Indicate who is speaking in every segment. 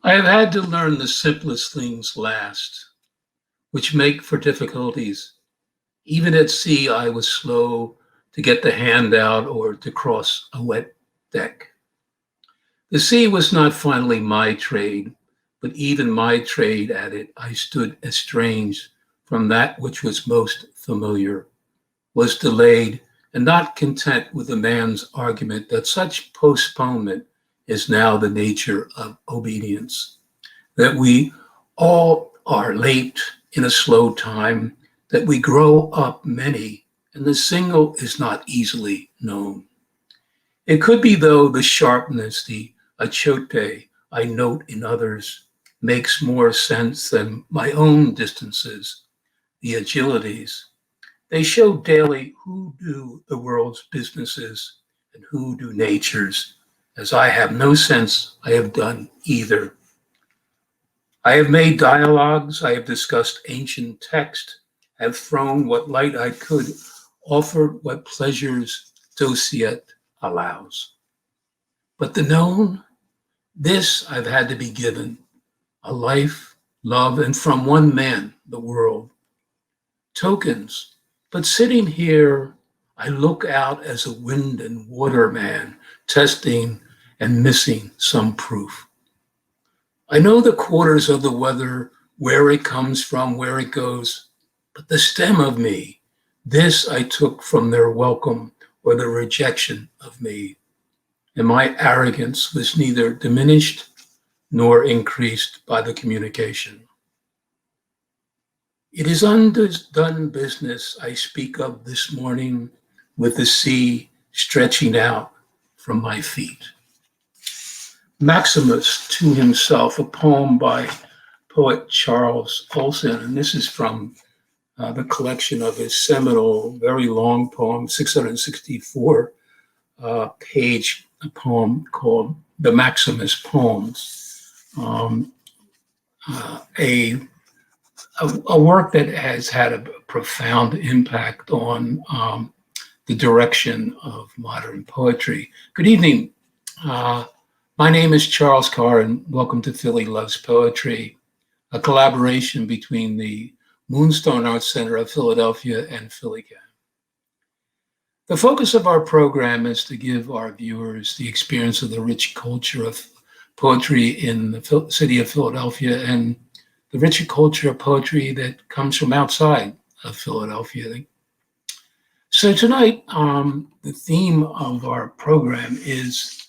Speaker 1: I have had to learn the simplest things last, which make for difficulties. Even at sea, I was slow to get the hand out or to cross a wet deck. The sea was not finally my trade, but even my trade at it, I stood estranged from that which was most familiar, was delayed, and not content with the man's argument that such postponement is now the nature of obedience, that we all are late in a slow time, that we grow up many, and the single is not easily known. It could be, though, the sharpness, the achote I note in others makes more sense than my own distances, the agilities. They show daily who do the world's businesses and who do nature's, as I have no sense I have done either. I have made dialogues, I have discussed ancient text, have thrown what light I could, offered what pleasures dosiet allows. But the known, this I've had to be given, a life, love, and from one man, the world. Tokens, but sitting here, I look out as a wind and water man, testing and missing some proof. I know the quarters of the weather, where it comes from, where it goes, but the stem of me, this I took from their welcome or the rejection of me. And my arrogance was neither diminished nor increased by the communication. It is undone business I speak of this morning with the sea stretching out from my feet. Maximus to Himself, a poem by poet Charles Colson, and this is from the collection of his seminal, very long poem, 664 page poem called The Maximus Poems. A work that has had a profound impact on the direction of modern poetry. Good evening. My name is Charles Carr, and welcome to Philly Loves Poetry, a collaboration between the Moonstone Arts Center of Philadelphia and Philly Camp. The focus of our program is to give our viewers the experience of the rich culture of poetry in the city of Philadelphia and the richer culture of poetry that comes from outside of Philadelphia. So tonight, the theme of our program is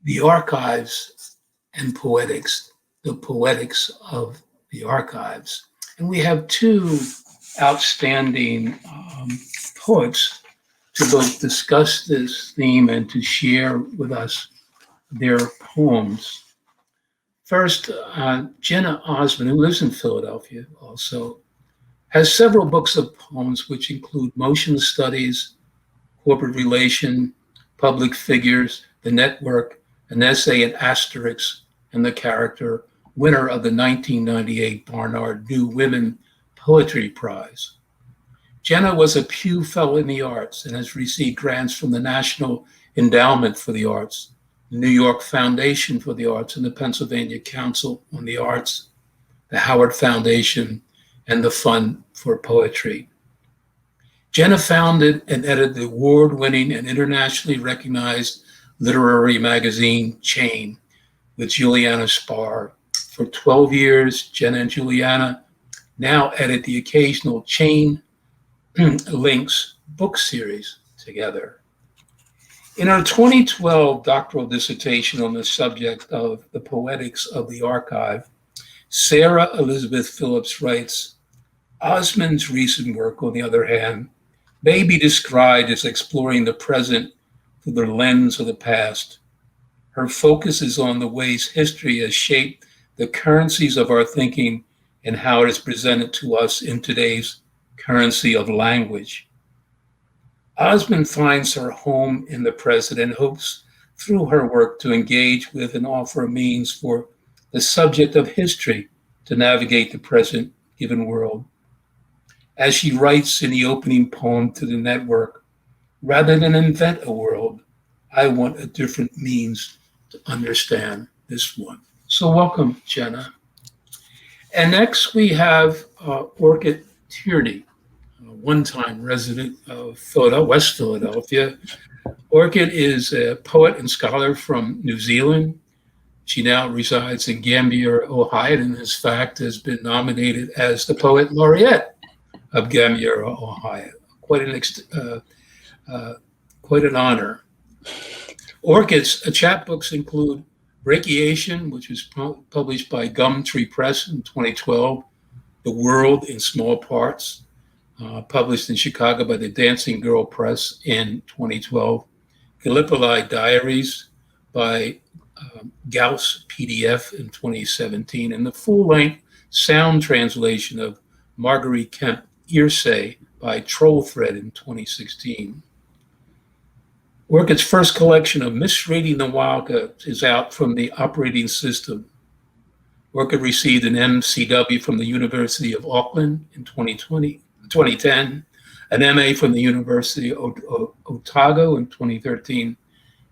Speaker 1: the archives and poetics, the poetics of the archives. And we have two outstanding poets to both discuss this theme and to share with us their poems. First, Jena Osman, who lives in Philadelphia also, has several books of poems which include motion studies, corporate relation, public figures, the network, an essay in Asterisks, and the character, winner of the 1998 Barnard New Women Poetry Prize. Jena was a Pew Fellow in the Arts and has received grants from the National Endowment for the Arts, the New York Foundation for the Arts, and the Pennsylvania Council on the Arts, the Howard Foundation, and the Fund for Poetry. Jena founded and edited the award-winning and internationally recognized literary magazine Chain with Juliana Spar. For 12 years, Jena and Juliana now edit the occasional Chain Links book series together. In her 2012 doctoral dissertation on the subject of the poetics of the archive, Sarah Elizabeth Phillips writes, Osman's recent work, on the other hand, may be described as exploring the present through the lens of the past. Her focus is on the ways history has shaped the currencies of our thinking and how it is presented to us in today's currency of language. Osman finds her home in the present and hopes through her work to engage with and offer a means for the subject of history to navigate the present given world. As she writes in the opening poem to the network, rather than invent a world, I want a different means to understand this one. So welcome, Jena. And next we have Orchid Tierney, a one-time resident of Philadelphia, West Philadelphia. Orchid is a poet and scholar from New Zealand. She now resides in Gambier, Ohio, and in fact has been nominated as the Poet Laureate of Gambier, Ohio. Quite an, quite an honor. Orchid's chapbooks include Brachiation, which was published by Gumtree Press in 2012, The World in Small Parts, published in Chicago by the Dancing Girl Press in 2012, Gallipoli Diaries by Gauss PDF in 2017, and the full-length sound translation of Margery Kemp, Earsay by Troll Thread in 2016. Orchid's first collection of Misreading the Wildcat is out from the operating system. Orchid received an MCW from the University of Auckland in 2010, an MA from the University of Otago in 2013,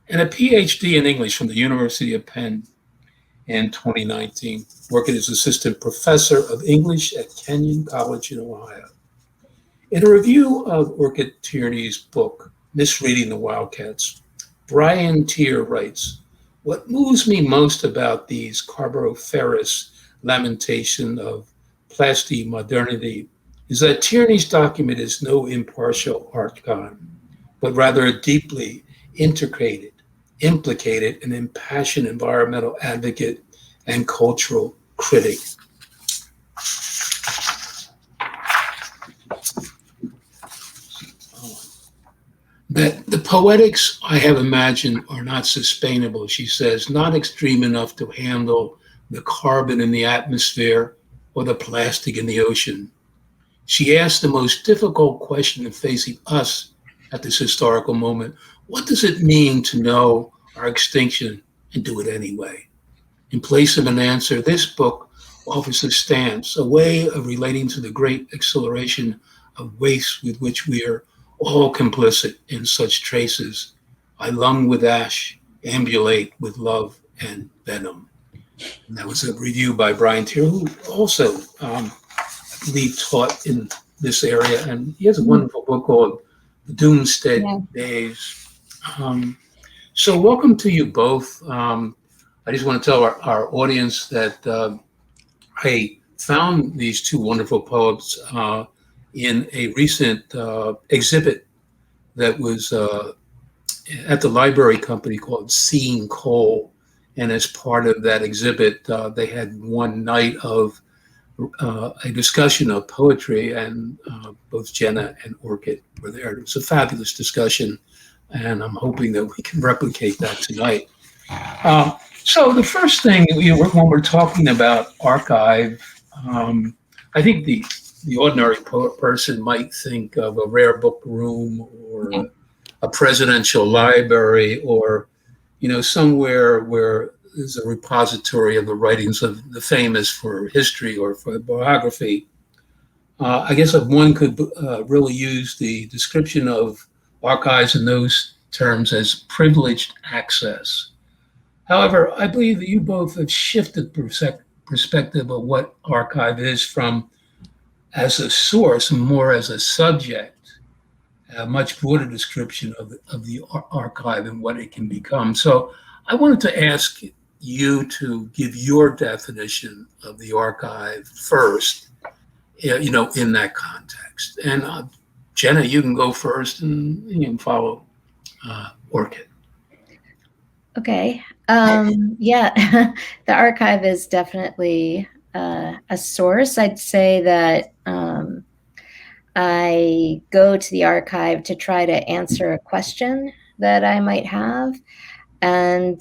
Speaker 1: and a PhD in English from the University of Penn in 2019. Orchid is assistant professor of English at Kenyon College in Ohio. In a review of Orchid Tierney's book, Misreading the Wildcats, Brian Tier writes, "What moves me most about these Carboniferous lamentation of plasti modernity is that Tierney's document is no impartial archive, but rather a deeply integrated, implicated, and impassioned environmental advocate and cultural critic." That the poetics I have imagined are not sustainable, she says, not extreme enough to handle the carbon in the atmosphere or the plastic in the ocean. She asked the most difficult question facing us at this historical moment: what does it mean to know our extinction and do it anyway? In place of an answer, this book offers a stance, a way of relating to the great acceleration of waste with which we are all complicit in such traces. I lung with ash, ambulate with love and venom. And that was a review by Brian Tier, who also, I believe, taught in this area. And he has a wonderful book called The Doomsday Days. So welcome to you both. I just want to tell our audience that I found these two wonderful poets in a recent exhibit that was at the library company called Seeing Coal. And as part of that exhibit, they had one night of a discussion of poetry, and both Jena and Orchid were there. It was a fabulous discussion, and I'm hoping that we can replicate that tonight. So the first thing, when we're talking about archive, I think the ordinary person might think of a rare book room or a presidential library, or somewhere where there's a repository of the writings of the famous for history or for biography. I guess if one could really use the description of archives in those terms as privileged access. However, I believe that you both have shifted perspective of what archive is from as a source, more as a subject, a much broader description of the archive and what it can become. So I wanted to ask you to give your definition of the archive first, in that context. And Jena, you can go first, and you can follow Orchid.
Speaker 2: Okay. The archive is definitely a source. I'd say that I go to the archive to try to answer a question that I might have. And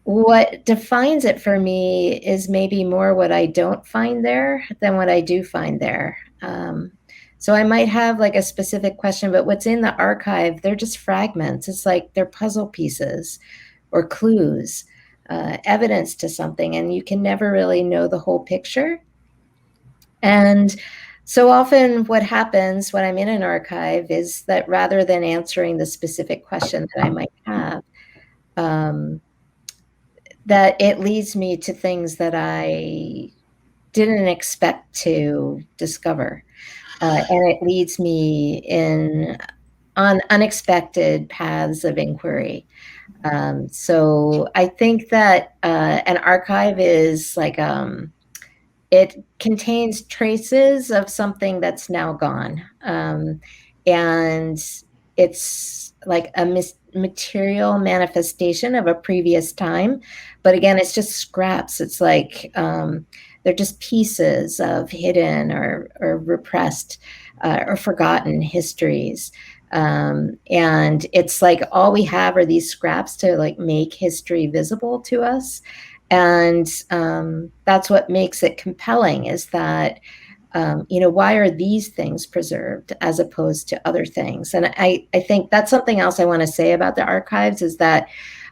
Speaker 2: what defines it for me is maybe more what I don't find there than what I do find there. So I might have like a specific question, but what's in the archive, they're just fragments. It's like they're puzzle pieces or clues, evidence to something, and you can never really know the whole picture. And so often what happens when I'm in an archive is that rather than answering the specific question that I might have, that it leads me to things that I didn't expect to discover. And it leads me on unexpected paths of inquiry. So I think that an archive is like it contains traces of something that's now gone, and it's like a material manifestation of a previous time. But again, it's just scraps. It's like they're just pieces of hidden or repressed or forgotten histories. And it's like all we have are these scraps to like make history visible to us. And that's what makes it compelling, is that why are these things preserved as opposed to other things? And I think that's something else I want to say about the archives, is that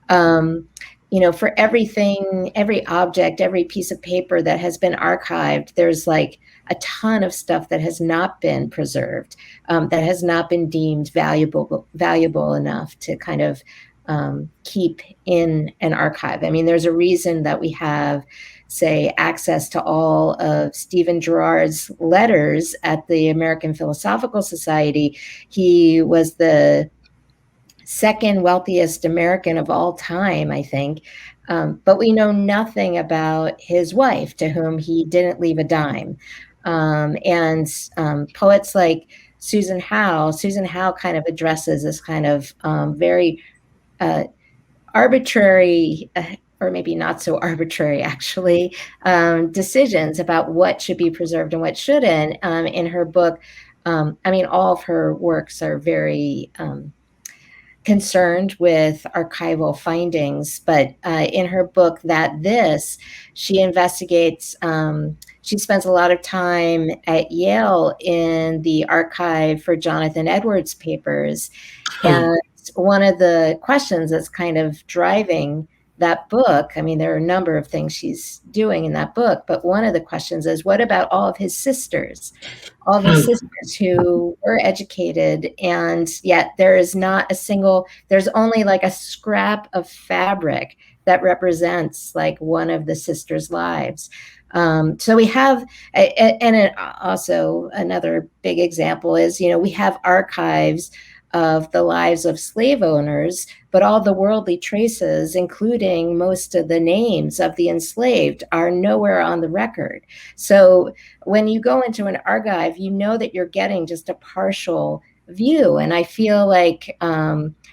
Speaker 2: for everything, every object, every piece of paper that has been archived, there's like a ton of stuff that has not been preserved, that has not been deemed valuable enough to kind of keep in an archive. I mean, there's a reason that we have, say, access to all of Stephen Girard's letters at the American Philosophical Society. He was the second wealthiest American of all time, I think. But we know nothing about his wife, to whom he didn't leave a dime. And poets like Susan Howe kind of addresses this kind of very arbitrary, or maybe not so arbitrary, actually, decisions about what should be preserved and what shouldn't. In her book, all of her works are very concerned with archival findings, but in her book, she investigates, she spends a lot of time at Yale in the archive for Jonathan Edwards' papers. And one of the questions that's kind of driving that book, there are a number of things she's doing in that book, but one of the questions is, what about all of his sisters? All of his sisters who were educated, and yet there's only like a scrap of fabric that represents like one of the sisters' lives. So we have, and also another big example is, we have archives of the lives of slave owners, but all the worldly traces, including most of the names of the enslaved, are nowhere on the record. So when you go into an archive, you know that you're getting just a partial view. And I feel like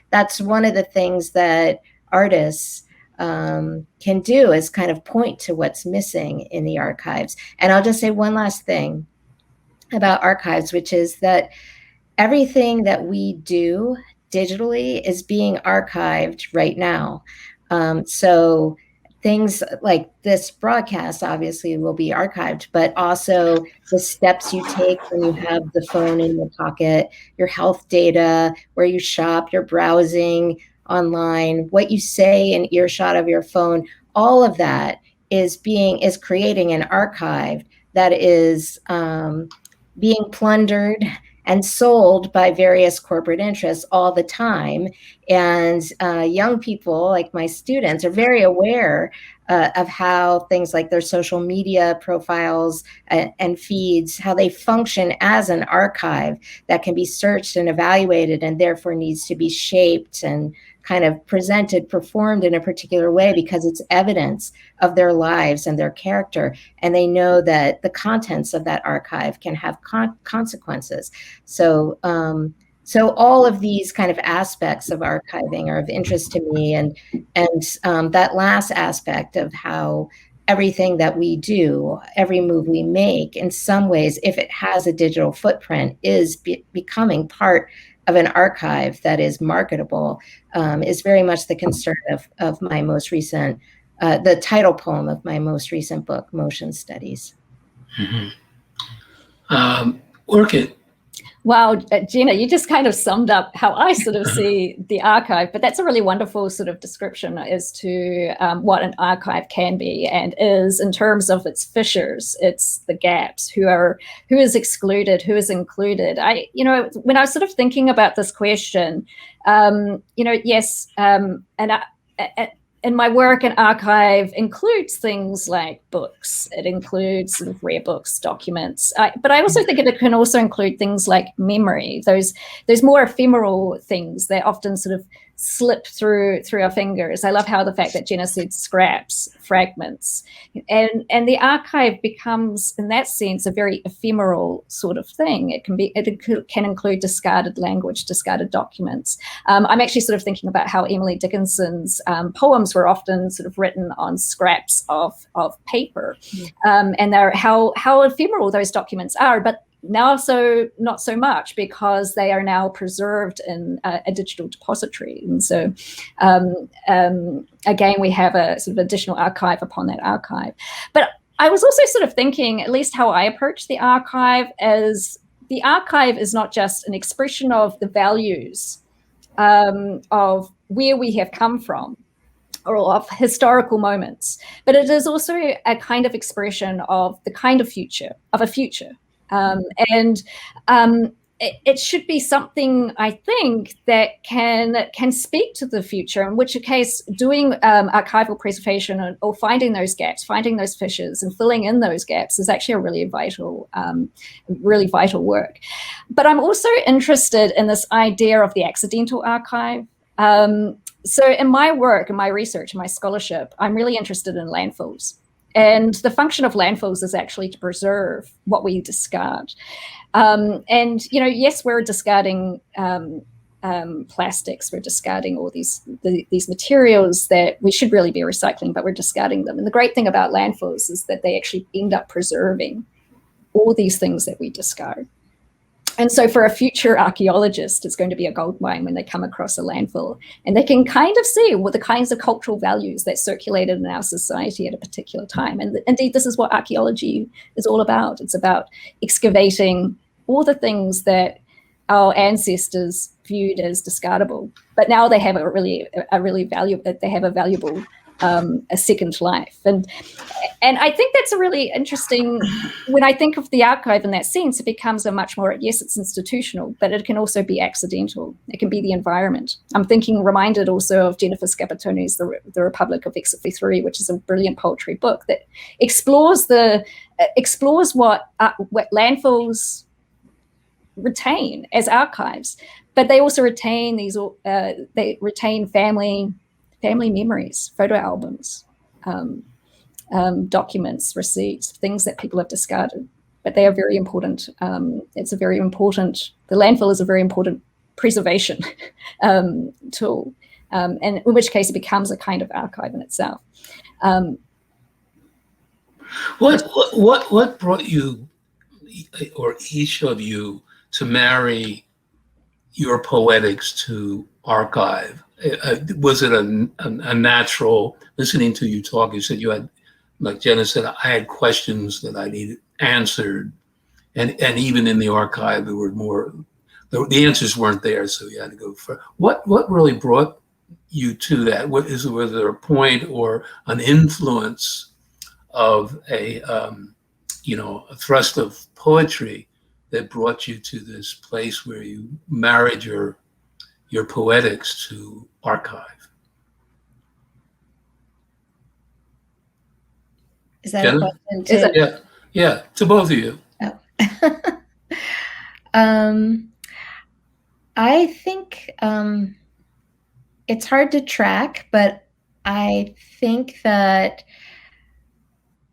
Speaker 2: that's one of the things that artists can do, is kind of point to what's missing in the archives. And I'll just say one last thing about archives, which is that everything that we do digitally is being archived right now. So things like this broadcast obviously will be archived, but also the steps you take when you have the phone in your pocket, your health data, where you shop, your browsing online, what you say in earshot of your phone, all of that is creating an archive that is being plundered and sold by various corporate interests all the time. And young people, like my students, are very aware of how things like their social media profiles and feeds, how they function as an archive that can be searched and evaluated, and therefore needs to be shaped and kind of performed in a particular way, because it's evidence of their lives and their character. And they know that the contents of that archive can have consequences. So all of these kind of aspects of archiving are of interest to me. And that last aspect of how everything that we do, every move we make, in some ways, if it has a digital footprint, is becoming part of an archive that is marketable, is very much the concern of my most recent, the title poem of my most recent book, Motion Studies.
Speaker 1: Orchid.
Speaker 3: Wow, Jena, you just kind of summed up how I sort of see the archive, but that's a really wonderful sort of description as to what an archive can be and is, in terms of its fissures, it's the gaps, who is excluded, who is included. When I was sort of thinking about this question, yes, and in my work, an archive includes things like books. It includes sort of rare books, documents. But I also think it can also include things like memory, those more ephemeral things that often sort of slip through our fingers. I love how the fact that Jena said scraps, fragments, and the archive becomes, in that sense, a very ephemeral sort of thing. It can include discarded language, discarded documents. I'm actually sort of thinking about how Emily Dickinson's poems were often sort of written on scraps of paper, and how ephemeral those documents are. But now, not so much, because they are now preserved in a digital depository. And so, again, we have a sort of additional archive upon that archive. But I was also sort of thinking, at least how I approach the archive, as the archive is not just an expression of the values of where we have come from, or of historical moments, but it is also a kind of expression of the kind of future, of a future. It should be something, I think, that can speak to the future, in which case doing archival preservation or finding those gaps, finding those fissures and filling in those gaps is actually a really vital work. But I'm also interested in this idea of the accidental archive. So in my work, in my research, in my scholarship, I'm really interested in landfills. And the function of landfills is actually to preserve what we discard. And, yes, we're discarding plastics, we're discarding all these materials that we should really be recycling, but we're discarding them. And the great thing about landfills is that they actually end up preserving all these things that we discard. And so for a future archaeologist, it's going to be a gold mine when they come across a landfill, and they can kind of see what the kinds of cultural values that circulated in our society at a particular time. And indeed, this is what archaeology is all about. It's about excavating all the things that our ancestors viewed as discardable, but now they have a valuable a second life. And I think that's a really interesting, when I think of the archive in that sense, it becomes a much more, yes, it's institutional, but it can also be accidental. It can be the environment. I'm reminded also of Jennifer Scapitoni's The Republic of X53, which is a brilliant poetry book that explores what landfills retain as archives, but they also retain family memories, photo albums, documents, receipts, things that people have discarded, but they are very important. The landfill is a very important preservation tool, and in which case it becomes a kind of archive in itself.
Speaker 1: What brought you, or each of you, to marry your poetics to archive? Was it a natural, listening to you talk, you said you had, like Jena said, I had questions that I needed answered. And even in the archive, there were more, the answers weren't there, so you had to go for what really brought you to that? Was there a point or an influence of a thrust of poetry that brought you to this place where you married your poetics to archive?
Speaker 2: Is that
Speaker 1: Jena?
Speaker 2: a question too?
Speaker 1: Yeah, to both of you.
Speaker 2: Oh. I think it's hard to track, but I think that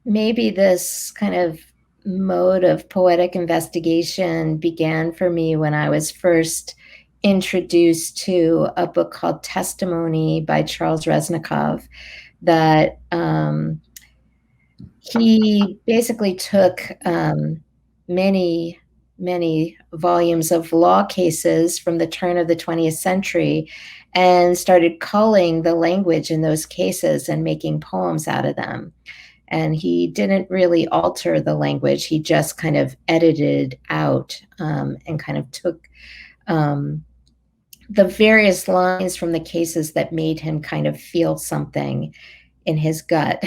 Speaker 2: maybe this kind of mode of poetic investigation began for me when I was first introduced to a book called Testimony by Charles Reznikov, that he basically took many volumes of law cases from the turn of the 20th century and started culling the language in those cases and making poems out of them. And he didn't really alter the language. He just kind of edited out and kind of took the various lines from the cases that made him kind of feel something in his gut.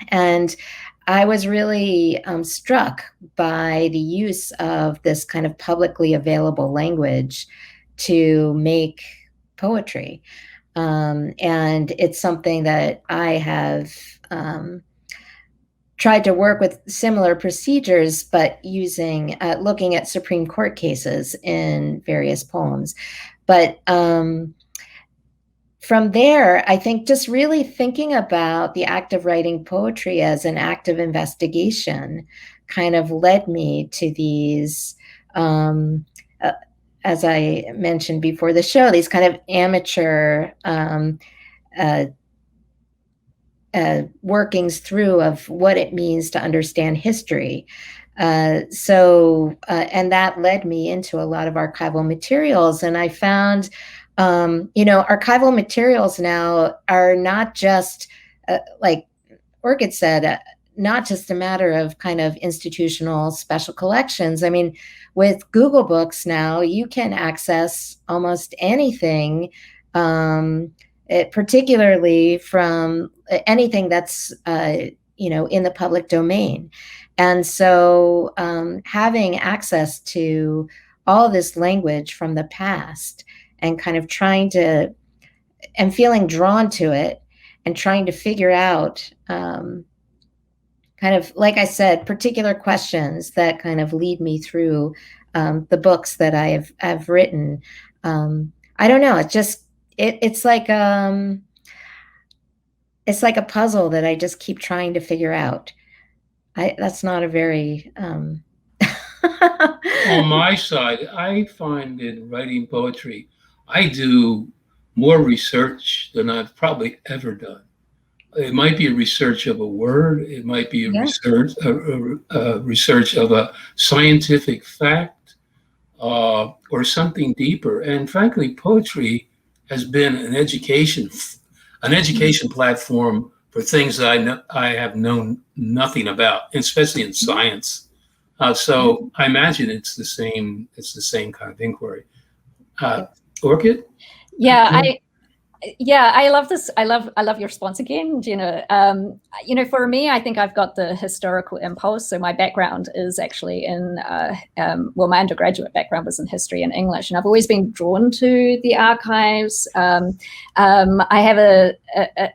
Speaker 2: And I was really struck by the use of this kind of publicly available language to make poetry. And it's something that I have tried to work with similar procedures, but using looking at Supreme Court cases in various poems. But from there, I think just really thinking about the act of writing poetry as an act of investigation kind of led me to these, as I mentioned before the show, these kind of amateur workings through of what it means to understand history. And that led me into a lot of archival materials. And I found, archival materials now are not just, like Orchid said, not just a matter of kind of institutional special collections. I mean, with Google Books now, you can access almost anything, particularly from anything that's in the public domain. And so having access to all this language from the past and kind of and feeling drawn to it and trying to figure out kind of, like I said, particular questions that kind of lead me through the books that I've written. I don't know. It's like a puzzle that I just keep trying to figure out. That's not a very
Speaker 1: On my side, I find in writing poetry, I do more research than I've probably ever done. It might be a research of a word. It might be a research of a scientific fact or something deeper. And frankly, poetry has been an education platform for things that I have known nothing about, especially in science. So I imagine it's the same kind of inquiry. Orchid?
Speaker 3: Yeah, I love this. I love your response again, Jena. For me, I think I've got the historical impulse. So my background is actually in, my undergraduate background was in history and English, and I've always been drawn to the archives. I have a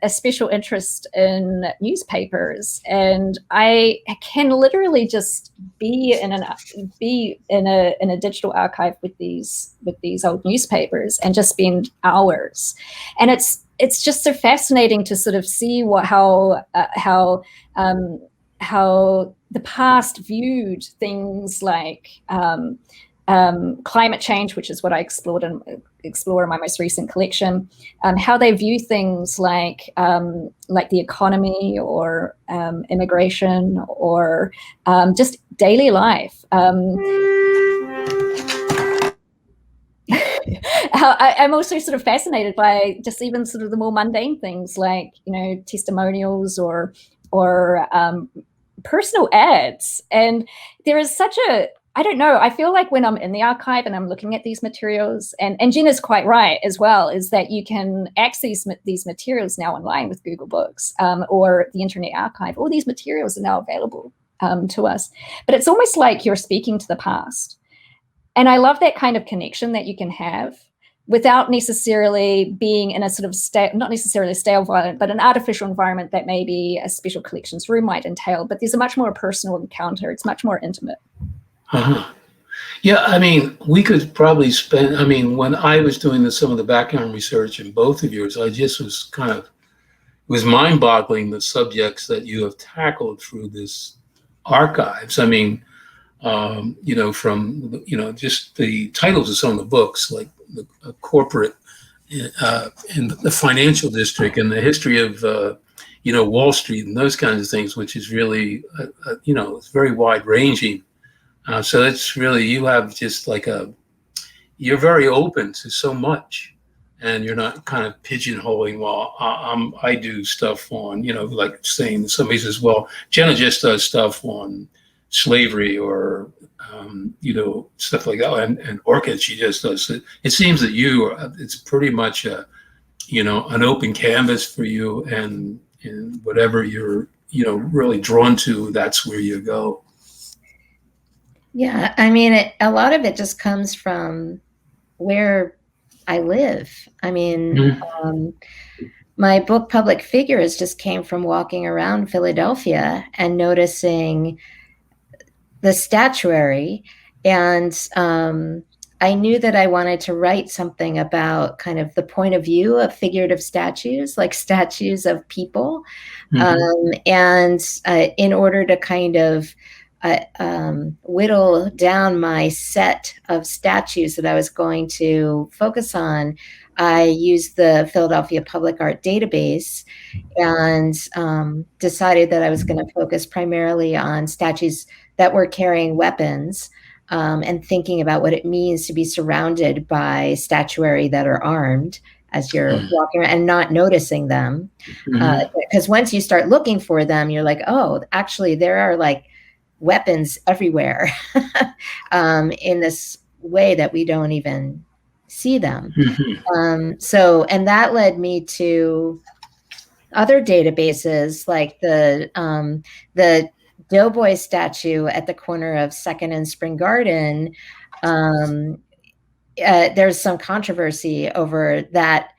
Speaker 3: special interest in newspapers, and I can literally just be in a digital archive with these old newspapers and just spend hours. And it's just so fascinating to sort of see how the past viewed things like climate change, which is what I explore in my most recent collection, how they view things like the economy or immigration or just daily life. I'm also sort of fascinated by just even sort of the more mundane things like, testimonials or personal ads. And there is such I don't know, I feel like when I'm in the archive and I'm looking at these materials, and Jena's quite right as well, is that you can access these materials now online with Google Books or the Internet Archive. All these materials are now available to us. But it's almost like you're speaking to the past. And I love that kind of connection that you can have without necessarily being in a sort of not necessarily a stale environment, but an artificial environment that maybe a special collections room might entail. But there's a much more personal encounter. It's much more intimate.
Speaker 1: Uh-huh. Yeah, I mean, we could probably when I was doing some of the background research in both of yours, I just was it was mind-boggling the subjects that you have tackled through this archives. I mean, from just the titles of some of the books, like the corporate in the financial district and the history of Wall Street and those kinds of things, which is really it's very wide ranging. So it's really, you have just you're very open to so much, and you're not kind of pigeonholing. Well, I do stuff on like saying somebody says, well, Jena just does stuff on slavery or stuff like that, and Orchid, she just does it. It seems that it's pretty much an open canvas for you, and whatever you're really drawn to, that's where you go.
Speaker 2: Yeah, I mean, a lot of it just comes from where I live. I mean,
Speaker 1: Mhm.
Speaker 2: my book Public Figures just came from walking around Philadelphia and noticing the statuary. And I knew that I wanted to write something about kind of the point of view of figurative statues, like statues of people. And in order to kind of whittle down my set of statues that I was going to focus on, I used the Philadelphia Public Art Database and decided that I was going to focus primarily on statues that were carrying weapons, and thinking about what it means to be surrounded by statuary that are armed as you're walking around and not noticing them. Because once you start looking for them, you're like, oh, actually, there are like weapons everywhere in this way that we don't even see them. And that led me to other databases like the Doughboy statue at the corner of Second and Spring Garden. There's some controversy over that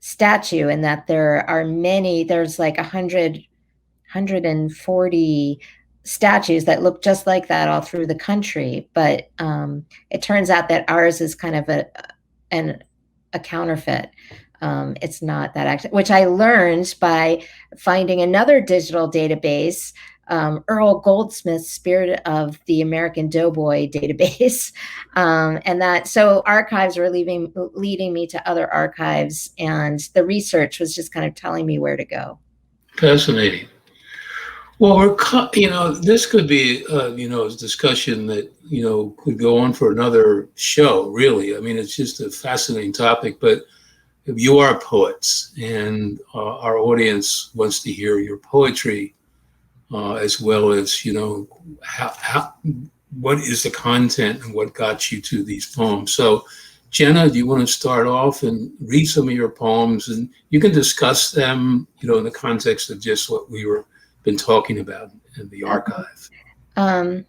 Speaker 2: statue, and that there's like 140 statues that look just like that all through the country. But it turns out that ours is kind of a counterfeit. It's not that active, which I learned by finding another digital database, Earl Goldsmith's Spirit of the American Doughboy database. So archives were leading me to other archives, and the research was just kind of telling me where to go.
Speaker 1: Fascinating. Well, this could be, a discussion that, could go on for another show, really. I mean, it's just a fascinating topic, but you are poets, and our audience wants to hear your poetry, as well as, what is the content and what got you to these poems. So, Jena, do you want to start off and read some of your poems, and you can discuss them, in the context of just what we were been talking about in the archive.
Speaker 2: I'm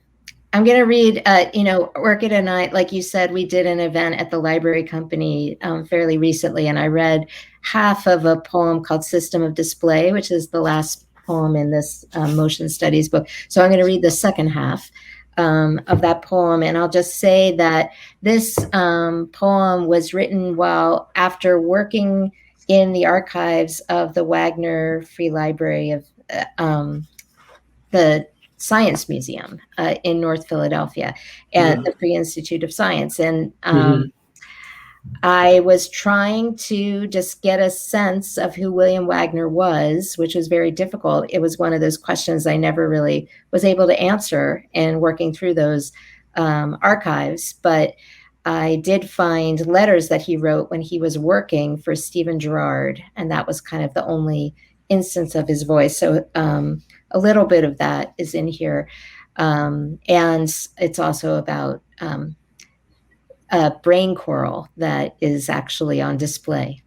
Speaker 2: going to read, Orchid and I, like you said, we did an event at the Library Company fairly recently, and I read half of a poem called System of Display, which is the last poem in this motion studies book. So I'm going to read the second half of that poem, and I'll just say that this poem was written after working in the archives of the Wagner Free Library of the Science Museum in North Philadelphia at the Free Institute of Science. And I was trying to just get a sense of who William Wagner was, which was very difficult. It was one of those questions I never really was able to answer in working through those archives. But I did find letters that he wrote when he was working for Stephen Girard, and that was kind of the only instance of his voice. So a little bit of that is in here. And it's also about a brain coral that is actually on display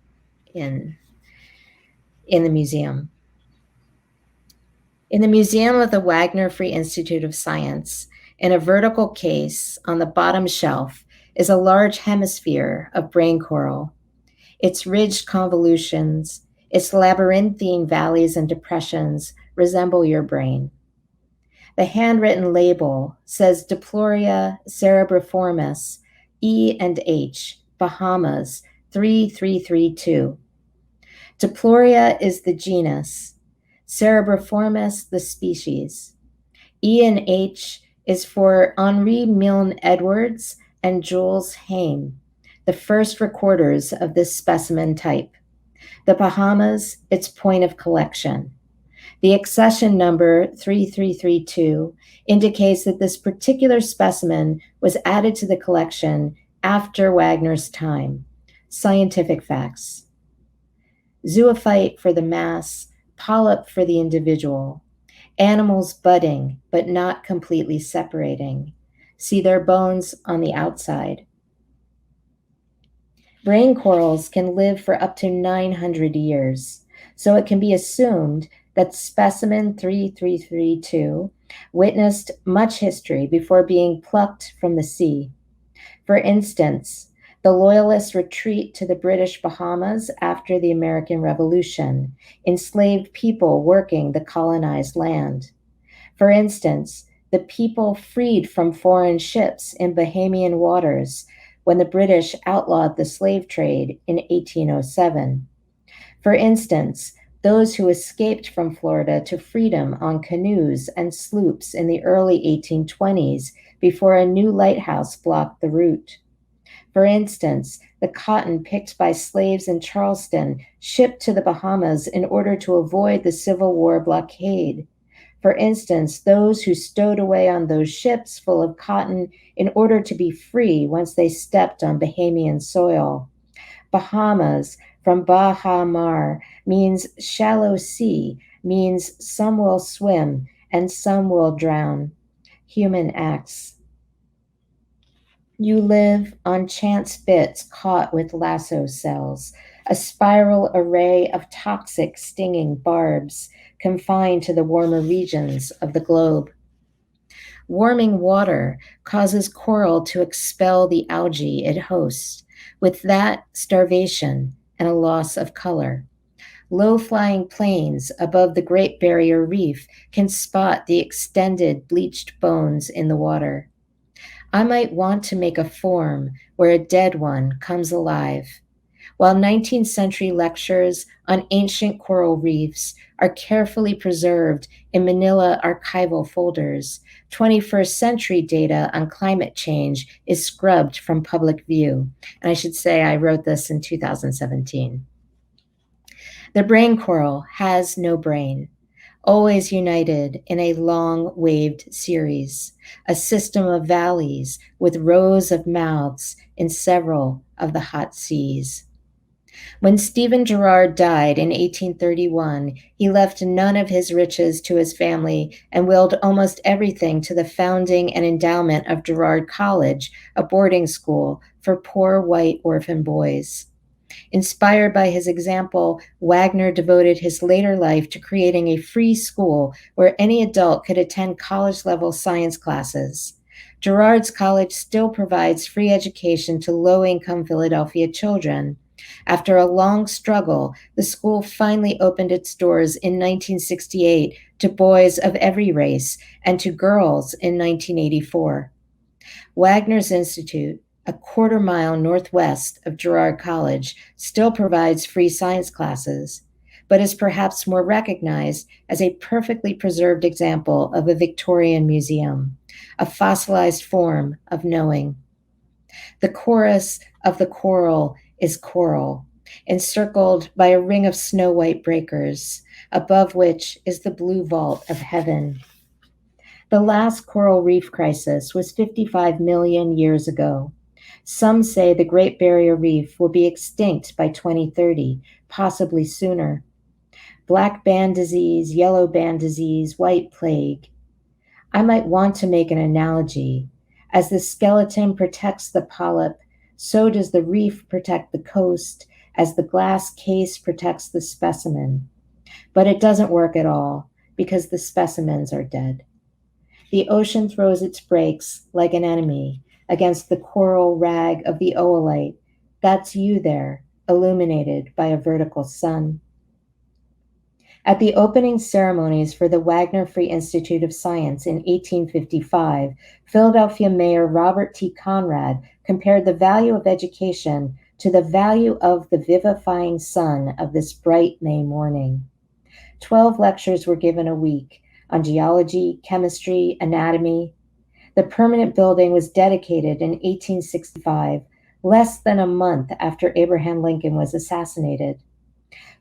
Speaker 2: in the museum. In the Museum of the Wagner Free Institute of Science, in a vertical case on the bottom shelf is a large hemisphere of brain coral. Its ridged convolutions, its labyrinthine valleys and depressions resemble your brain. The handwritten label says Diploria cerebriformis, E and H, Bahamas, 3332. Diploria is the genus, cerebriformis the species. E and H is for Henri Milne Edwards and Jules Haim, the first recorders of this specimen type. The Bahamas, its point of collection. The accession number 3332 indicates that this particular specimen was added to the collection after Wagner's time. Scientific facts. Zoophyte for the mass, polyp for the individual. Animals budding, but not completely separating. See their bones on the outside. Brain corals can live for up to 900 years, so it can be assumed that specimen 3332 witnessed much history before being plucked from the sea. For instance, The Loyalists retreat to the British Bahamas after the American Revolution, enslaved people working the colonized land. For instance, the people freed from foreign ships in Bahamian waters when the British outlawed the slave trade in 1807. For instance, those who escaped from Florida to freedom on canoes and sloops in the early 1820s before a new lighthouse blocked the route. For instance, the cotton picked by slaves in Charleston shipped to the Bahamas in order to avoid the Civil War blockade. For instance, those who stowed away on those ships full of cotton in order to be free once they stepped on Bahamian soil. Bahamas, from Baha Mar, means shallow sea, means some will swim and some will drown. Human acts. You live on chance bits caught with lasso cells, a spiral array of toxic stinging barbs confined to the warmer regions of the globe. Warming water causes coral to expel the algae it hosts. With that, starvation and a loss of color. Low-flying planes above the Great Barrier Reef can spot the extended bleached bones in the water. I might want to make a form where a dead one comes alive. While 19th century lectures on ancient coral reefs are carefully preserved in Manila archival folders, 21st century data on climate change is scrubbed from public view. And I should say I wrote this in 2017. The brain coral has no brain, always united in a long-waved series, a system of valleys with rows of mouths in several of the hot seas. When Stephen Girard died in 1831, he left none of his riches to his family and willed almost everything to the founding and endowment of Girard College, a boarding school for poor white orphan boys. Inspired by his example, Wagner devoted his later life to creating a free school where any adult could attend college-level science classes. Girard's college still provides free education to low-income Philadelphia children. After a long struggle, the school finally opened its doors in 1968 to boys of every race and to girls in 1984. Wagner's Institute, a quarter-mile northwest of Girard College, still provides free science classes, but is perhaps more recognized as a perfectly preserved example of a Victorian museum, a fossilized form of knowing. The chorus of the coral is coral, encircled by a ring of snow-white breakers, above which is the blue vault of heaven. The last coral reef crisis was 55 million years ago. Some say the Great Barrier Reef will be extinct by 2030, possibly sooner. Black band disease, yellow band disease, white plague. I might want to make an analogy. As the skeleton protects the polyp, so does the reef protect the coast, as the glass case protects the specimen. But it doesn't work at all, because the specimens are dead. The ocean throws its brakes like an enemy against the coral rag of the oolite. That's you there, illuminated by a vertical sun. At the opening ceremonies for the Wagner Free Institute of Science in 1855, Philadelphia Mayor Robert T. Conrad compared the value of education to the value of the vivifying sun of this bright May morning. 12 lectures were given a week on geology, chemistry, anatomy. The permanent building was dedicated in 1865, less than a month after Abraham Lincoln was assassinated.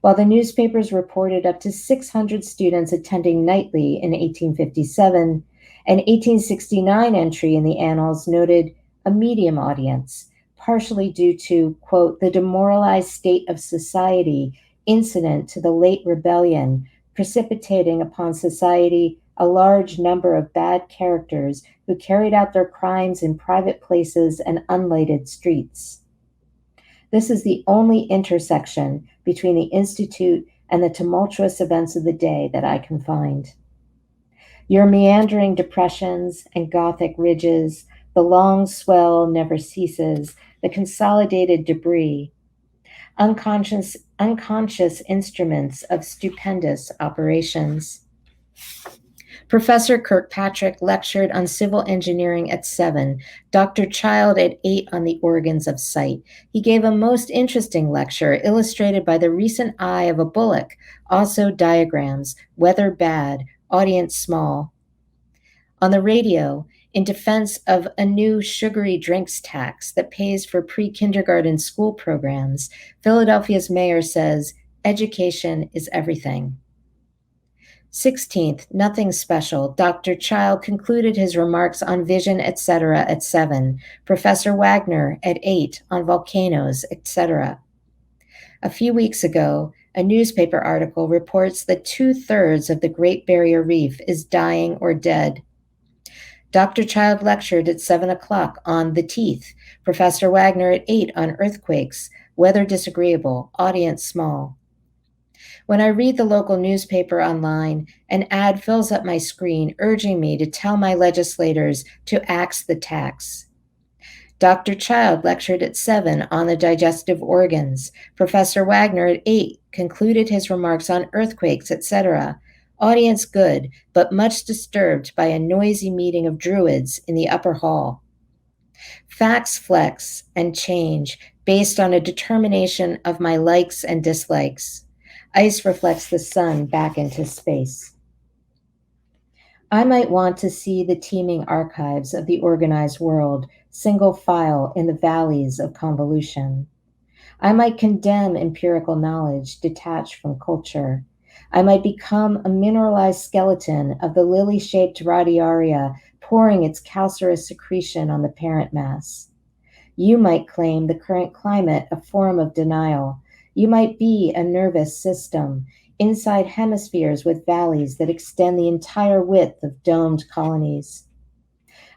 Speaker 2: While the newspapers reported up to 600 students attending nightly in 1857, an 1869 entry in the Annals noted a medium audience, partially due to, quote, the demoralized state of society incident to the late rebellion, precipitating upon society a large number of bad characters who carried out their crimes in private places and unlighted streets. This is the only intersection between the Institute and the tumultuous events of the day that I can find. Your meandering depressions and Gothic ridges, The long swell never ceases, the consolidated debris, unconscious instruments of stupendous operations. Professor Kirkpatrick lectured on civil engineering at 7, Dr. Child at 8 on the organs of sight. He gave a most interesting lecture illustrated by the recent eye of a bullock, also diagrams, weather bad, audience small. On the radio, in defense of a new sugary drinks tax that pays for pre-kindergarten school programs, Philadelphia's mayor says, education is everything. 16th, nothing special. Dr. Child concluded his remarks on vision, etc. at 7. Professor Wagner at 8 on volcanoes, etc. A few weeks ago, a newspaper article reports that 2/3 of the Great Barrier Reef is dying or dead. Dr. Child lectured at 7 o'clock on the teeth. Professor Wagner at 8 on earthquakes, weather disagreeable, audience small. When I read the local newspaper online, an ad fills up my screen urging me to tell my legislators to axe the tax. Dr. Child lectured at 7 on the digestive organs. Professor Wagner at 8 concluded his remarks on earthquakes, etc. Audience good, but much disturbed by a noisy meeting of druids in the upper hall. Facts flex and change based on a determination of my likes and dislikes. Ice reflects the sun back into space. I might want to see the teeming archives of the organized world, single file in the valleys of convolution. I might condemn empirical knowledge detached from culture. I might become a mineralized skeleton of the lily-shaped radiaria pouring its calcareous secretion on the parent mass. You might claim the current climate a form of denial. You might be a nervous system, inside hemispheres with valleys that extend the entire width of domed colonies.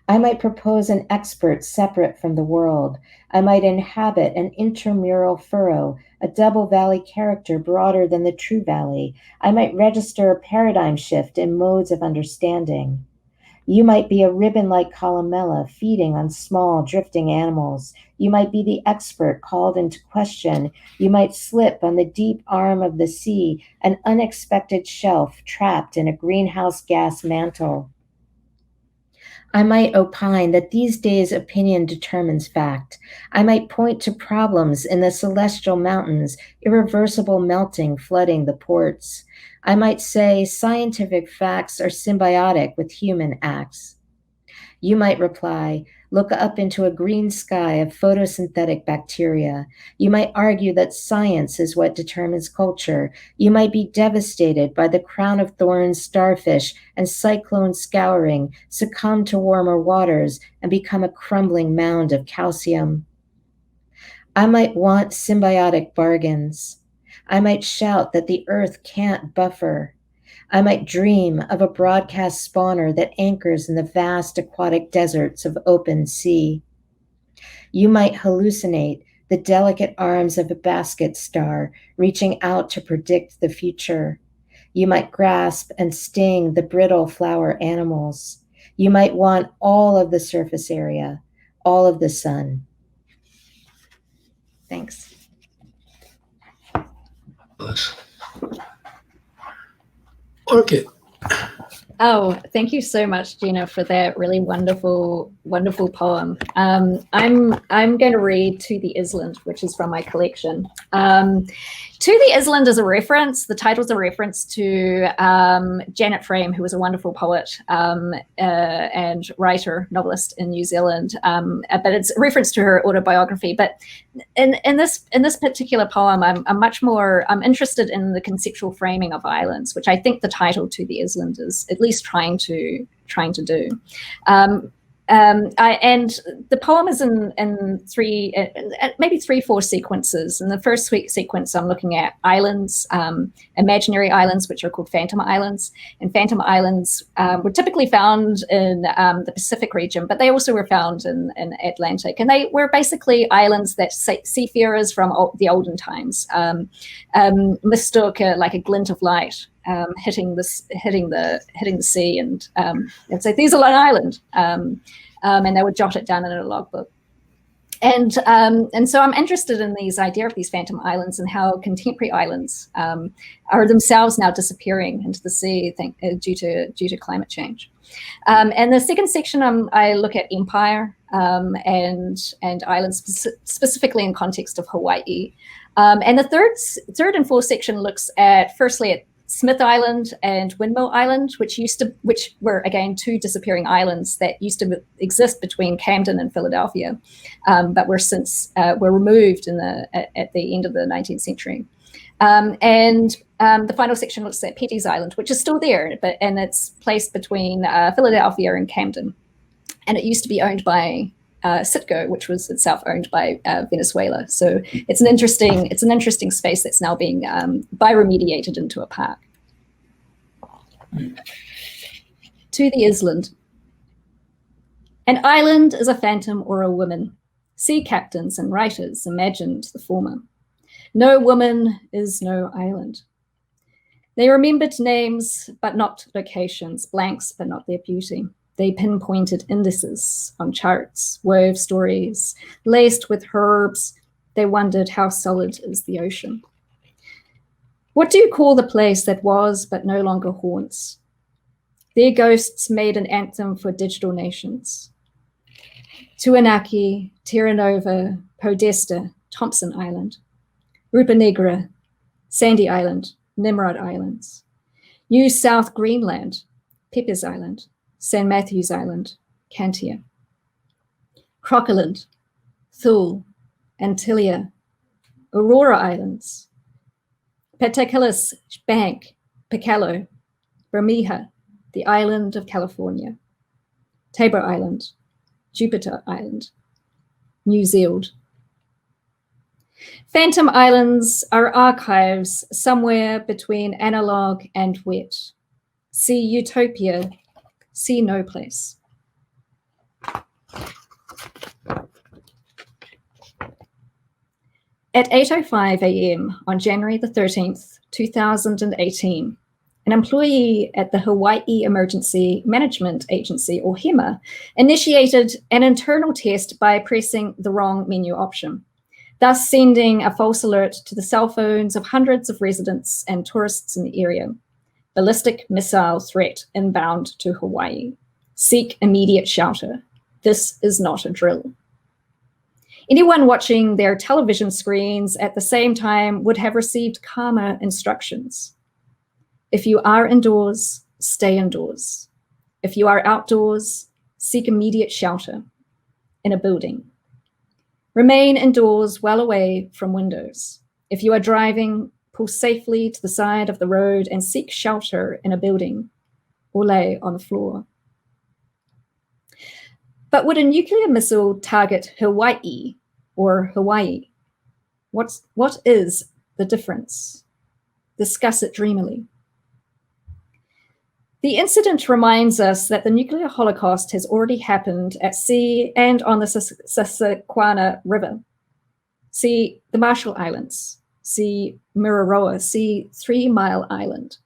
Speaker 2: I might propose an expert separate from the world. I might inhabit an intramural furrow, a double valley character broader than the true valley. I might register a paradigm shift in modes of understanding. You might be a ribbon-like columella feeding on small, drifting animals. You might be the expert called into question. You might slip on the deep arm of the sea, an unexpected shelf trapped in a greenhouse gas mantle. I might opine that these days opinion determines fact. I might point to problems in the celestial mountains, irreversible melting flooding the ports. I might say scientific facts are symbiotic with human acts. You might reply, look up into a green sky of photosynthetic bacteria. You might argue that science is what determines culture. You might be devastated by the crown of thorns starfish and cyclone scouring, succumb to warmer waters, and become a crumbling mound of calcium. I might want symbiotic bargains. I might shout that the earth can't buffer. I might dream of a broadcast spawner that anchors in the vast aquatic deserts of open sea. You might hallucinate the delicate arms of a basket star reaching out to predict the future. You might grasp and sting the brittle flower animals. You might want all of the surface area, all of the sun. Thanks.
Speaker 1: Orchid.
Speaker 3: Oh, thank you so much, Jena, for that really wonderful, wonderful poem. I'm going to read To the Island, which is from my collection. To the Island is a reference. The title is a reference to Janet Frame, who was a wonderful poet and writer, novelist in New Zealand. But it's a reference to her autobiography. But in this particular poem, I'm interested in the conceptual framing of islands, which I think the title To the Island is at least trying to do. And the poem is in three, maybe 3-4 sequences. In the first sequence, I'm looking at islands, imaginary islands, which are called phantom islands. And phantom islands were typically found in the Pacific region, but they also were found in Atlantic. And they were basically islands that seafarers from the olden times mistook like a glint of light hitting the sea, and say, "These are an island." and they would jot it down in a logbook. And so I'm interested in these idea of these phantom islands and how contemporary islands are themselves now disappearing into the sea due to climate change. And the second section, I look at empire and islands specifically in context of Hawaii. And the third and fourth section looks at firstly at Smith Island and Windmill Island, which were again two disappearing islands that used to exist between Camden and Philadelphia, but were since were removed at the end of the 19th century. And the final section looks at Petty's Island, which is still there, and it's placed between Philadelphia and Camden, and it used to be owned by Citgo, which was itself owned by Venezuela. So it's an interesting space that's now being bioremediated into a park. To the island. An island is a phantom or a woman. Sea captains and writers imagined the former. No woman is no island. They remembered names, but not locations, blanks, but not their beauty. They pinpointed indices on charts, wove stories, laced with herbs. They wondered how solid is the ocean. What do you call the place that was but no longer haunts? Their ghosts made an anthem for digital nations. Tuanaki, Terra Nova, Podesta, Thompson Island, Rupa Negra, Sandy Island, Nimrod Islands, New South Greenland, Pepper's Island, St. Matthew's Island, Cantia, Crocoland, Thule, Antilia, Aurora Islands, Petakilis Bank, Picalo, Bermeja, the island of California, Tabor Island, Jupiter Island, New Zealand. Phantom islands are archives somewhere between analog and wet. See utopia, see no place. At 8:05 a.m. on January the 13th, 2018, an employee at the Hawaii Emergency Management Agency, or HEMA, initiated an internal test by pressing the wrong menu option, thus sending a false alert to the cell phones of hundreds of residents and tourists in the area. Ballistic missile threat inbound to Hawaii. Seek immediate shelter. This is not a drill. Anyone watching their television screens at the same time would have received calmer instructions. If you are indoors, stay indoors. If you are outdoors, seek immediate shelter in a building. Remain indoors well away from windows. If you are driving, pull safely to the side of the road and seek shelter in a building or lay on the floor. But would a nuclear missile target Hawaii or Hawaii? What is the difference? Discuss it dreamily. The incident reminds us that the nuclear holocaust has already happened at sea and on the Susquehanna River. See the Marshall Islands, see Mururoa, see 3 Mile Island.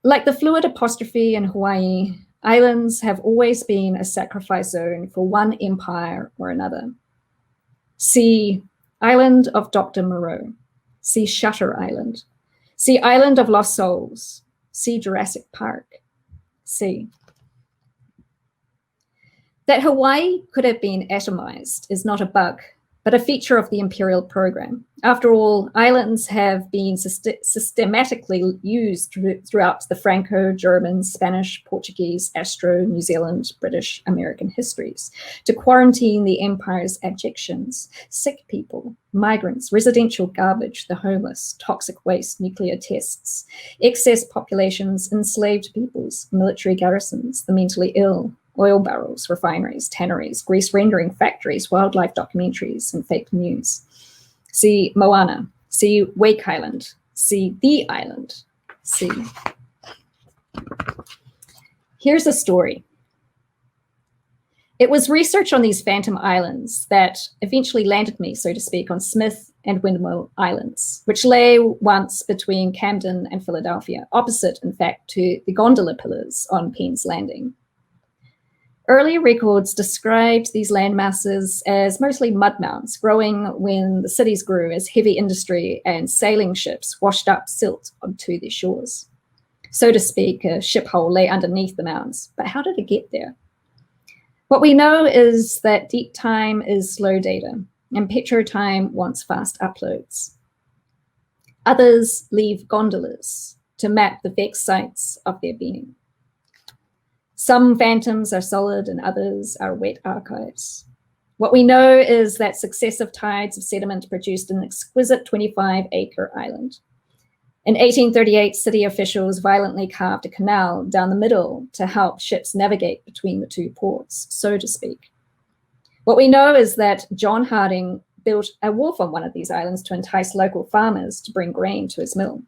Speaker 3: Like the fluid apostrophe in Hawaii, islands have always been a sacrifice zone for one empire or another. See Island of Dr. Moreau, see Shutter Island, see Island of Lost Souls, see Jurassic Park, see. That Hawaii could have been atomized is not a bug, but a feature of the imperial program. After all, islands have been systematically used throughout the Franco, German, Spanish, Portuguese, Astro, New Zealand, British, American histories to quarantine the empire's abjections, sick people, migrants, residential garbage, the homeless, toxic waste, nuclear tests, excess populations, enslaved peoples, military garrisons, the mentally ill, oil barrels, refineries, tanneries, grease rendering factories, wildlife documentaries, and fake news. See Moana, see Wake Island, see The Island, see. Here's a story. It was research on these phantom islands that eventually landed me, so to speak, on Smith and Windmill Islands, which lay once between Camden and Philadelphia, opposite, in fact, to the gondola pillars on Penn's Landing. Early records described these land masses as mostly mud mounds, growing when the cities grew as heavy industry and sailing ships washed up silt onto their shores. So to speak, a ship hole lay underneath the mounds. But how did it get there? What we know is that deep time is slow data, and petrotime wants fast uploads. Others leave gondolas to map the vexed sites of their being. Some phantoms are solid and others are wet archives. What we know is that successive tides of sediment produced an exquisite 25-acre island. In 1838, city officials violently carved a canal down the middle to help ships navigate between the two ports, so to speak. What we know is that John Harding built a wharf on one of these islands to entice local farmers to bring grain to his mill.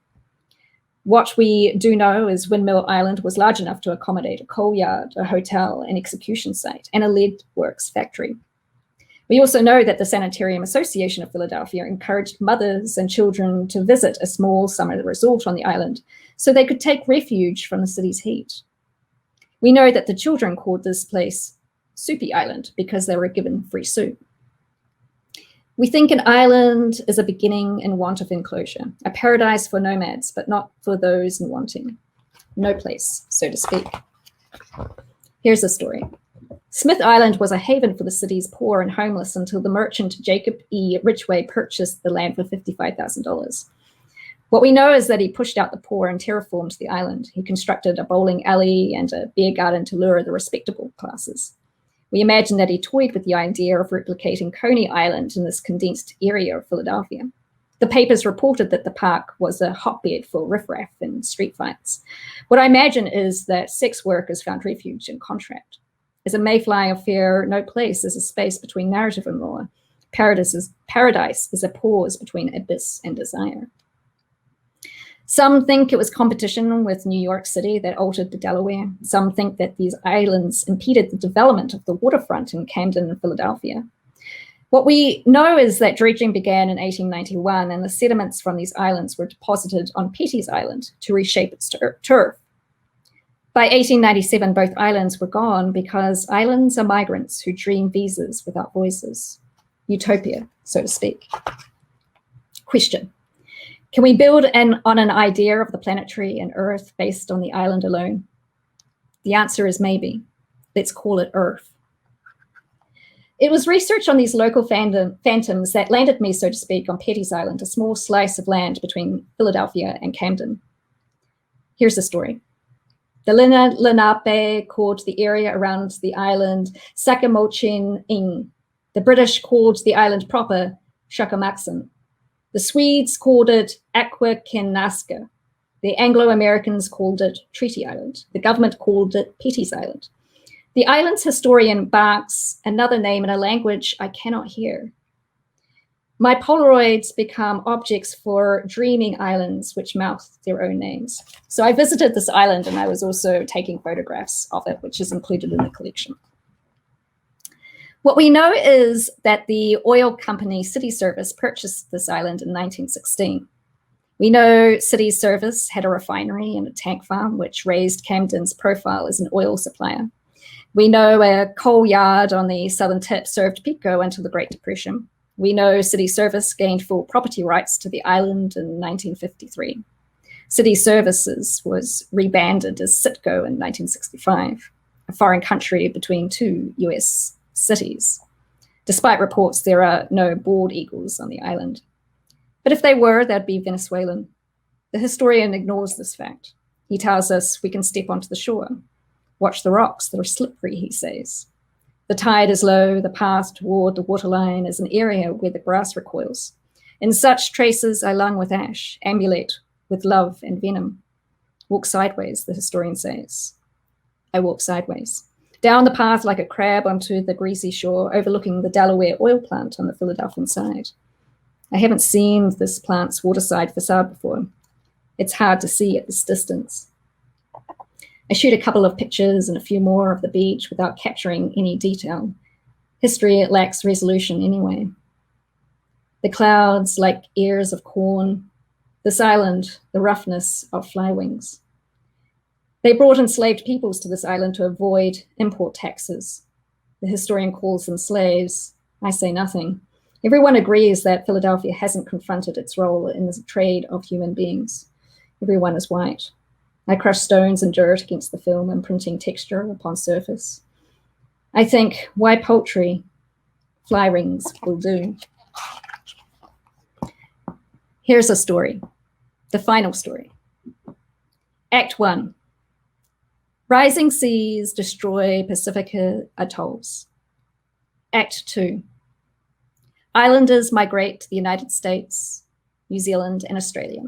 Speaker 3: What we do know is Windmill Island was large enough to accommodate a coal yard, a hotel, an execution site, and a lead works factory. We also know that the Sanitarium Association of Philadelphia encouraged mothers and children to visit a small summer resort on the island so they could take refuge from the city's heat. We know that the children called this place Soupy Island because they were given free soup. We think an island is a beginning in want of enclosure, a paradise for nomads, but not for those in wanting. No place, so to speak. Here's the story. Smith Island was a haven for the city's poor and homeless until the merchant Jacob E. Ridgway purchased the land for $55,000. What we know is that he pushed out the poor and terraformed the island. He constructed a bowling alley and a beer garden to lure the respectable classes. We imagine that he toyed with the idea of replicating Coney Island in this condensed area of Philadelphia. The papers reported that the park was a hotbed for riffraff and street fights. What I imagine is that sex workers found refuge in contract. As a mayfly affair, no place is a space between narrative and law. Paradise is a pause between abyss and desire. Some think it was competition with New York City that altered the Delaware. Some think that these islands impeded the development of the waterfront in Camden and Philadelphia. What we know is that dredging began in 1891 and the sediments from these islands were deposited on Petty's Island to reshape its turf. By 1897, both islands were gone because islands are migrants who dream visas without voices. Utopia, so to speak. Question. Can we build on an idea of the planetary and Earth based on the island alone? The answer is maybe. Let's call it Earth. It was research on these local phantoms that landed me, so to speak, on Petty's Island, a small slice of land between Philadelphia and Camden. Here's the story. The Lenape called the area around the island Sakamochin-ing. The British called the island proper Shakamaksan. The Swedes called it Aquakenaska. The Anglo-Americans called it Treaty Island. The government called it Petty's Island. The island's historian barks another name in a language I cannot hear. My Polaroids become objects for dreaming islands which mouth their own names. So I visited this island and I was also taking photographs of it, which is included in the collection. What we know is that the oil company City Service purchased this island in 1916. We know City Service had a refinery and a tank farm, which raised Camden's profile as an oil supplier. We know a coal yard on the southern tip served Pico until the Great Depression. We know City Service gained full property rights to the island in 1953. City Services was rebanded as Citgo in 1965, a foreign country between two US cities. Despite reports, there are no bald eagles on the island. But if they were, they'd be Venezuelan. The historian ignores this fact. He tells us we can step onto the shore. Watch the rocks, they're slippery, he says. The tide is low, the path toward the waterline is an area where the grass recoils. In such traces I lung with ash, ambulate with love and venom. Walk sideways, the historian says. I walk sideways. Down the path like a crab onto the greasy shore, overlooking the Delaware oil plant on the Philadelphian side. I haven't seen this plant's waterside facade before. It's hard to see at this distance. I shoot a couple of pictures and a few more of the beach without capturing any detail. History, it lacks resolution anyway. The clouds like ears of corn. This island, the roughness of fly wings. They brought enslaved peoples to this island to avoid import taxes. The historian calls them slaves. I say nothing. Everyone agrees that Philadelphia hasn't confronted its role in the trade of human beings. Everyone is white. I crush stones and dirt against the film, imprinting texture upon surface. I think, why poultry? Fly rings will do. Here's a story, the final story. Act 1. Rising seas destroy Pacific atolls. Act 2. Islanders migrate to the United States, New Zealand, and Australia.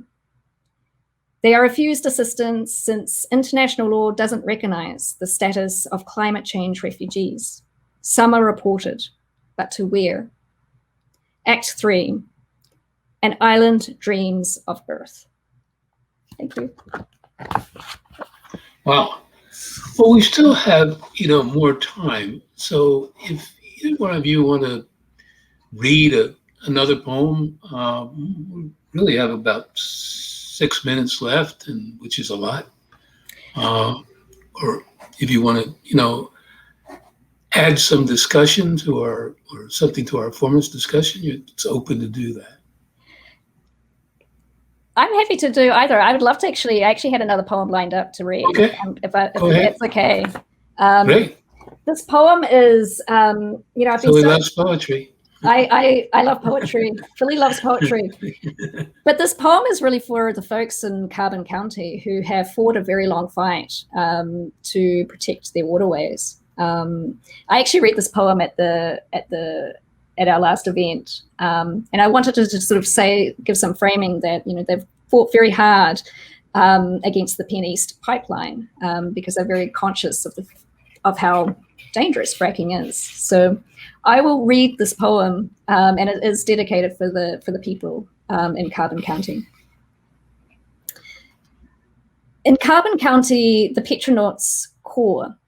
Speaker 3: They are refused assistance since international law doesn't recognize the status of climate change refugees. Some are reported, but to where? Act 3. An island dreams of Earth. Thank you.
Speaker 1: Wow. Well, we still have, more time. So if either one of you want to read another poem, we really have about 6 minutes left, and which is a lot. Or if you want to, add some discussion to or something to our forum's discussion, it's open to do that.
Speaker 3: I'm happy to do either. I would love to I actually had another poem lined up to read.
Speaker 1: Okay.
Speaker 3: If that's okay.
Speaker 1: Great.
Speaker 3: This poem is, I've been
Speaker 1: Philly loves poetry.
Speaker 3: I love poetry. Philly loves poetry. But this poem is really for the folks in Carbon County who have fought a very long fight to protect their waterways. I actually read this poem at our last event, and I wanted to just sort of give some framing that they've fought very hard against the Penn East pipeline because they're very conscious of how dangerous fracking is. So I will read this poem, and it is dedicated for the people in Carbon County. In Carbon County, the petronauts core.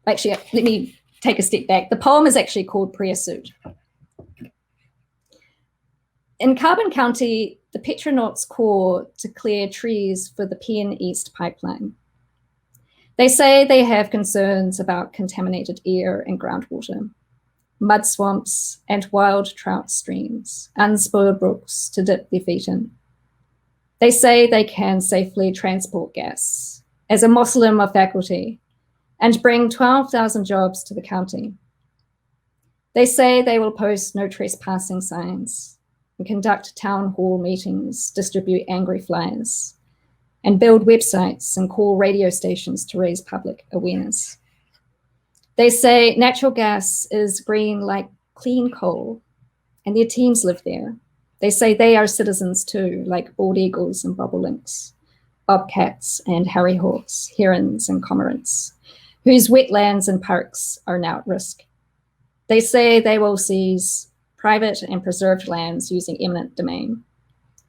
Speaker 3: Actually, let me take a step back. The poem is actually called Prayer Suit. In Carbon County, the petronauts core to clear trees for the Penn East pipeline. They say they have concerns about contaminated air and groundwater, mud swamps and wild trout streams, unspoiled brooks to dip their feet in. They say they can safely transport gas as a Muslim of faculty and bring 12,000 jobs to the county. They say they will post no trespassing signs and conduct town hall meetings, distribute angry flyers, and build websites and call radio stations to raise public awareness. They say natural gas is green like clean coal, and their teams live there. They say they are citizens too, like bald eagles and bobolinks, bobcats and harryhawks, herons and cormorants, whose wetlands and parks are now at risk. They say they will seize private and preserved lands using eminent domain.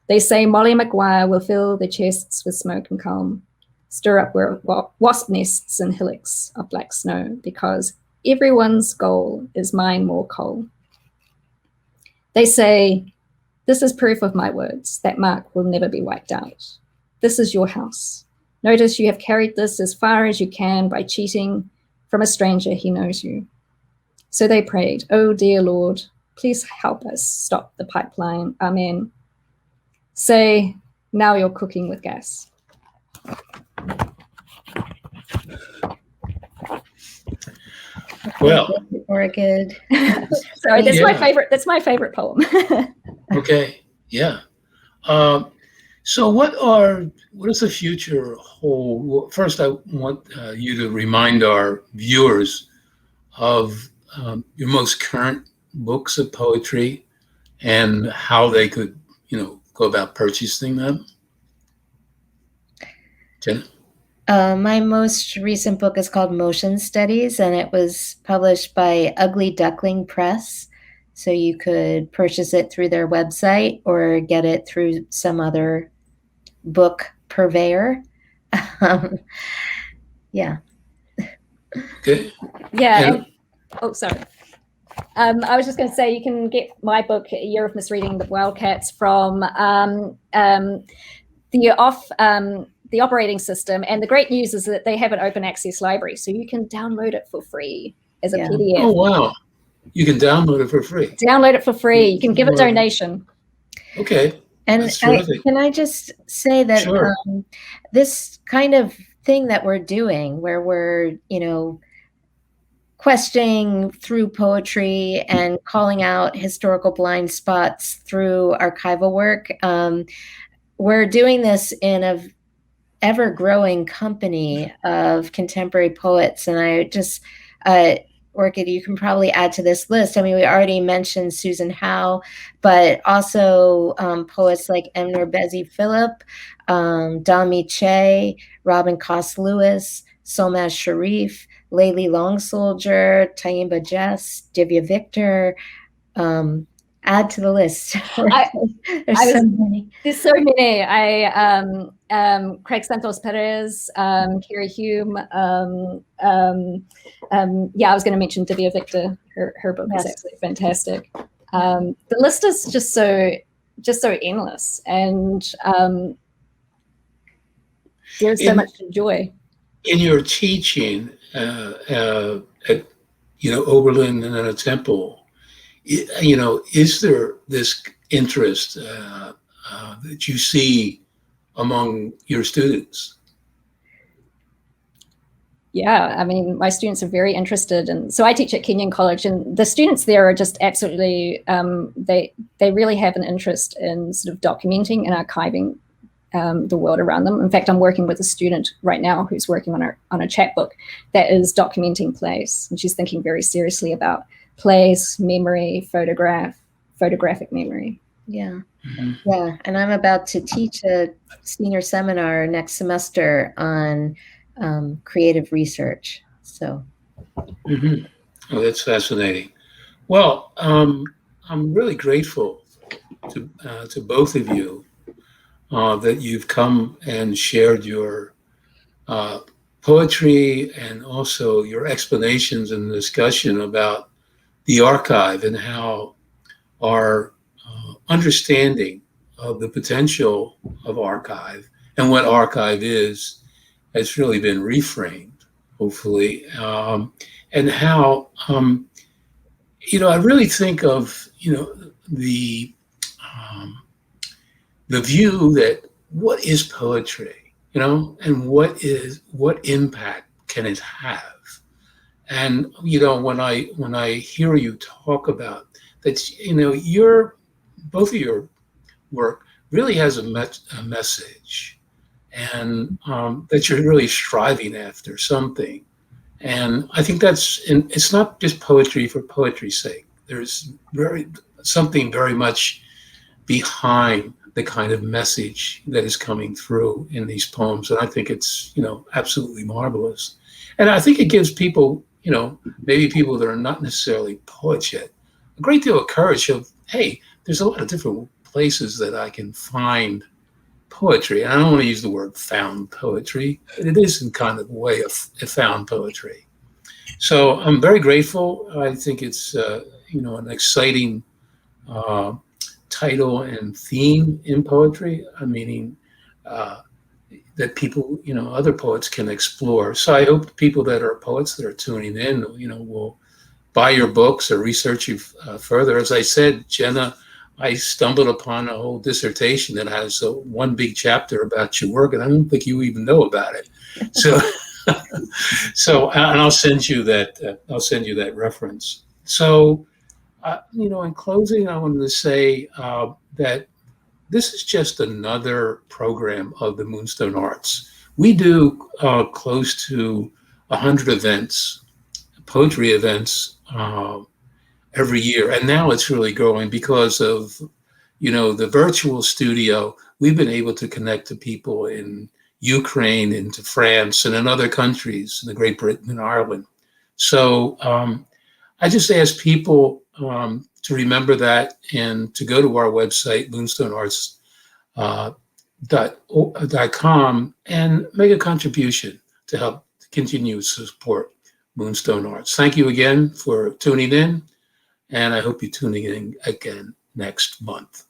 Speaker 3: They say Molly Maguire will fill their chests with smoke and calm, stir up wasp nests and hillocks of black snow, because everyone's goal is mine more coal. They say, this is proof of my words, that mark will never be wiped out. This is your house. Notice you have carried this as far as you can by cheating from a stranger who knows you. So they prayed, oh dear Lord, please help us stop the pipeline. Amen. Say, now you're cooking with gas.
Speaker 1: Well,
Speaker 2: Orchid.
Speaker 3: Sorry, that's
Speaker 1: Yeah.
Speaker 3: my favorite. That's my favorite poem.
Speaker 1: okay, yeah. So what does the future hold? Well, first, I want you to remind our viewers of your most current books of poetry and how they could, go about purchasing them. Jena?
Speaker 2: My most recent book is called Motion Studies, and it was published by Ugly Duckling Press. So you could purchase it through their website or get it through some other book purveyor. Yeah.
Speaker 1: Okay.
Speaker 3: Yeah. Sorry. I was just going to say you can get my book, A Year of Misreading the Wildcats, from the the operating system. And the great news is that they have an open access library, so you can download it for free as a
Speaker 2: Yeah.
Speaker 3: PDF.
Speaker 1: Oh, wow. You can download it for free.
Speaker 3: Download it for free. You can give a donation.
Speaker 1: Okay.
Speaker 2: And
Speaker 1: That's terrific.
Speaker 2: can I just say that
Speaker 1: Sure.
Speaker 2: this kind of thing that we're doing, where we're, questioning through poetry and calling out historical blind spots through archival work, we're doing this in a ever-growing company of contemporary poets. And I just, Orchid, you can probably add to this list. I mean, we already mentioned Susan Howe, but also poets like Emner Bezi Philip, Dami Che, Robin Cost Lewis, Solmaz Sharif, Layli Long Soldier, Tayimba Jess, Divya Victor. Add to the list. There's so many.
Speaker 3: There's so many. Craig Santos Perez, Kira Hume. I was going to mention Divya Victor. Her book is absolutely fantastic. The list is just so endless, and there's so much to enjoy.
Speaker 1: In your teaching at Oberlin and at a Temple, is there this interest that you see among your students?
Speaker 3: Yeah, I mean, my students are very interested, and so I teach at Kenyon College, and the students there are just absolutely they really have an interest in sort of documenting and archiving the world around them. In fact, I'm working with a student right now who's working on a chapbook that is documenting plays, and she's thinking very seriously about plays, memory, photographic memory.
Speaker 2: Yeah. Mm-hmm. Yeah. And I'm about to teach a senior seminar next semester on creative research. So.
Speaker 1: Mm-hmm. Oh, that's fascinating. Well, I'm really grateful to both of you that you've come and shared your poetry and also your explanations and discussion about the archive and how our understanding of the potential of archive and what archive is has really been reframed, hopefully, and how I really think of the view that what is poetry, and what impact can it have? And when I hear you talk about that, both of your work really has a message, and that you're really striving after something. And I think it's not just poetry for poetry's sake. There's something very much behind the kind of message that is coming through in these poems. And I think it's, absolutely marvelous. And I think it gives people, maybe people that are not necessarily poets yet, a great deal of courage of, hey, there's a lot of different places that I can find poetry. And I don't want to use the word found poetry, but it is in kind of a way of found poetry. So I'm very grateful. I think it's, an exciting title and theme in poetry, meaning that people, other poets can explore. So I hope people that are poets that are tuning in, will buy your books or research you further. As I said, Jena, I stumbled upon a whole dissertation that has one big chapter about your work, and I don't think you even know about it. So, and I'll send you that. I'll send you that reference. So, in closing, I wanted to say that this is just another program of the Moonstone Arts. We do close to 100 events, poetry events, every year. And now it's really growing because of, the virtual studio. We've been able to connect to people in Ukraine, into France, and in other countries, in Great Britain and Ireland. So I just ask people to remember that and to go to our website, moonstonearts.com, and make a contribution to help continue to support Moonstone Arts. Thank you again for tuning in, and I hope you're tuning in again next month.